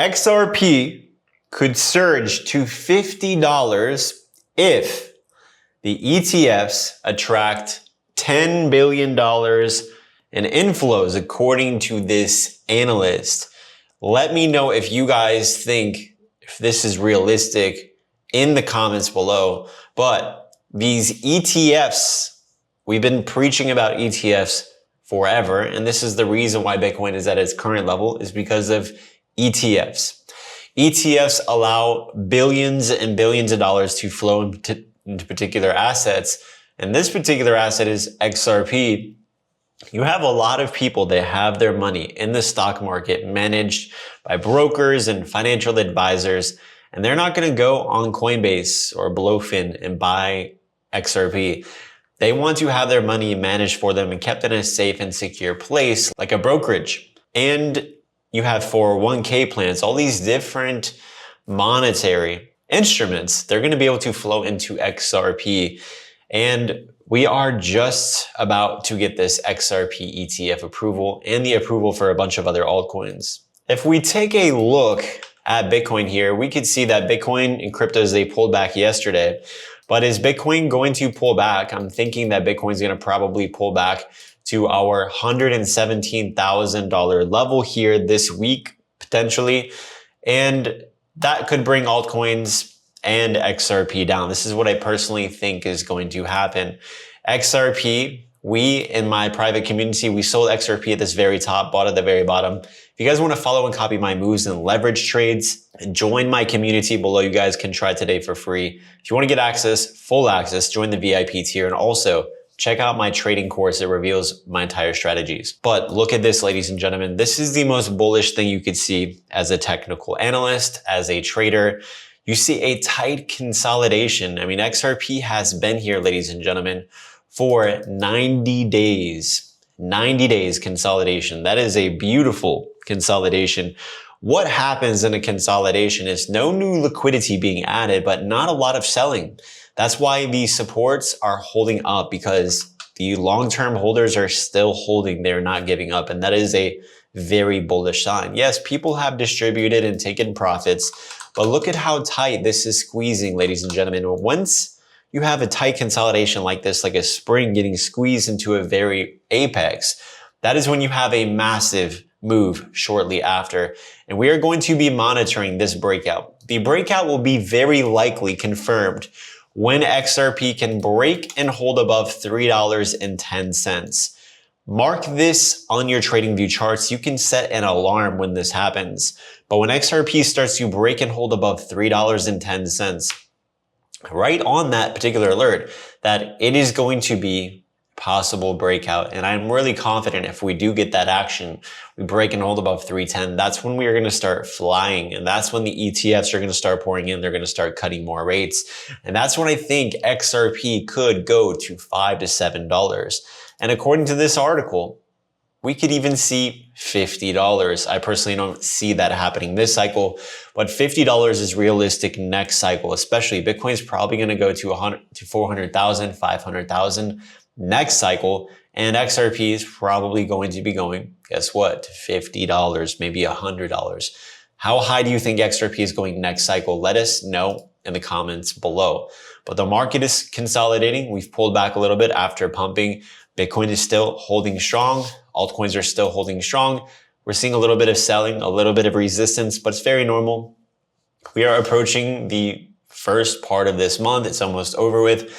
XRP could surge to $50 if the ETFs attract $10 billion in inflows, according to this analyst. Let me know if you guys think if this is realistic in the comments below. But these ETFs, we've been preaching about ETFs forever, and this is the reason why Bitcoin is at its current level, is because of ETFs. ETFs allow billions and billions of dollars to flow into particular assets, and this particular asset is XRP. You have a lot of people that have their money in the stock market managed by brokers and financial advisors, and they're not going to go on Coinbase or Blofin and buy XRP. They want to have their money managed for them and kept in a safe and secure place like a brokerage. And you have 401k plans, all these different monetary instruments. They're going to be able to flow into XRP. And we are just about to get this XRP ETF approval and the approval for a bunch of other altcoins. If we take a look at Bitcoin here, we could see that Bitcoin and cryptos, they pulled back yesterday. But is Bitcoin going to pull back? I'm thinking that Bitcoin's going to probably pull back to our $117,000 level here this week, potentially. And that could bring altcoins and XRP down. This is what I personally think is going to happen. XRP, we in my private community, we sold XRP at this very top, bought at the very bottom. If you guys want to follow and copy my moves and leverage trades, join my community below. You guys can try today for free. If you want to get access, full access, join the VIP tier, and also check out my trading course that reveals my entire strategies. But look at this, ladies and gentlemen. This is the most bullish thing you could see as a technical analyst, as a trader. You see a tight consolidation. I mean, XRP has been here, ladies and gentlemen, for 90 days. 90 days consolidation. That is a beautiful consolidation. What happens in a consolidation is no new liquidity being added, but not a lot of selling. That's why these supports are holding up, because the long-term holders are still holding. They're not giving up. And that is a very bullish sign. Yes, people have distributed and taken profits, but look at how tight this is squeezing, ladies and gentlemen. Once you have a tight consolidation like this, like a spring getting squeezed into a very apex, that is when you have a massive move shortly after. And we are going to be monitoring this breakout. The breakout will be very likely confirmed when XRP can break and hold above $3.10. Mark this on your TradingView charts. You can set an alarm when this happens. But when XRP starts to break and hold above $3.10, right on that particular alert, that it is going to be possible breakout. And I'm really confident if we do get that action, we break and hold above 310, that's when we are going to start flying. And that's when the ETFs are going to start pouring in. They're going to start cutting more rates. And that's when I think XRP could go to $5 to $7. And according to this article, we could even see $50. I personally don't see that happening this cycle, but $50 is realistic next cycle, especially Bitcoin's probably going to go to 400,000, 500,000 next cycle. And XRP is probably going to be going, guess what, to $50, maybe $100. How high do you think XRP is going next cycle? Let us know in the comments below. But the market is consolidating. We've pulled back a little bit after pumping. Bitcoin is still holding strong. Altcoins are still holding strong. We're seeing a little bit of selling, a little bit of resistance, but it's very normal. We are approaching the first part of this month. It's almost over with.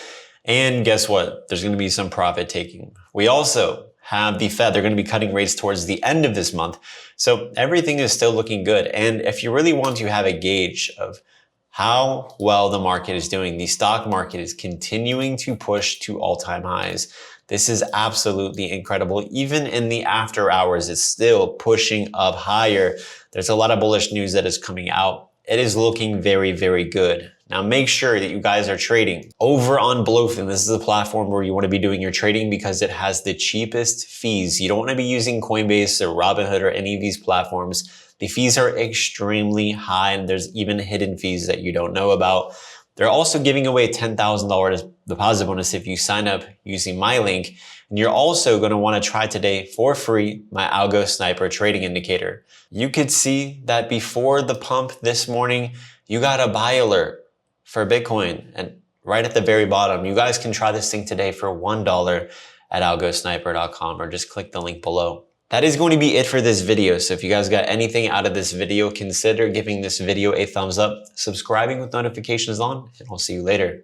And guess what? There's going to be some profit taking. We also have the Fed. They're going to be cutting rates towards the end of this month. So everything is still looking good. And if you really want to have a gauge of how well the market is doing, the stock market is continuing to push to all-time highs. This is absolutely incredible. Even in the after hours, it's still pushing up higher. There's a lot of bullish news that is coming out. It is looking very, very good. Now make sure that you guys are trading over on Blofin. This is a platform where you want to be doing your trading because it has the cheapest fees. You don't want to be using Coinbase or Robinhood or any of these platforms. The fees are extremely high, and there's even hidden fees that you don't know about. They're also giving away a $10,000 deposit bonus if you sign up using my link. And you're also going to want to try today for free my AlgoSniper trading indicator. You could see that before the pump this morning, you got a buy alert for Bitcoin. And right at the very bottom, you guys can try this thing today for $1 at algosniper.com or just click the link below. That is going to be it for this video. So if you guys got anything out of this video, consider giving this video a thumbs up, subscribing with notifications on, and I'll see you later.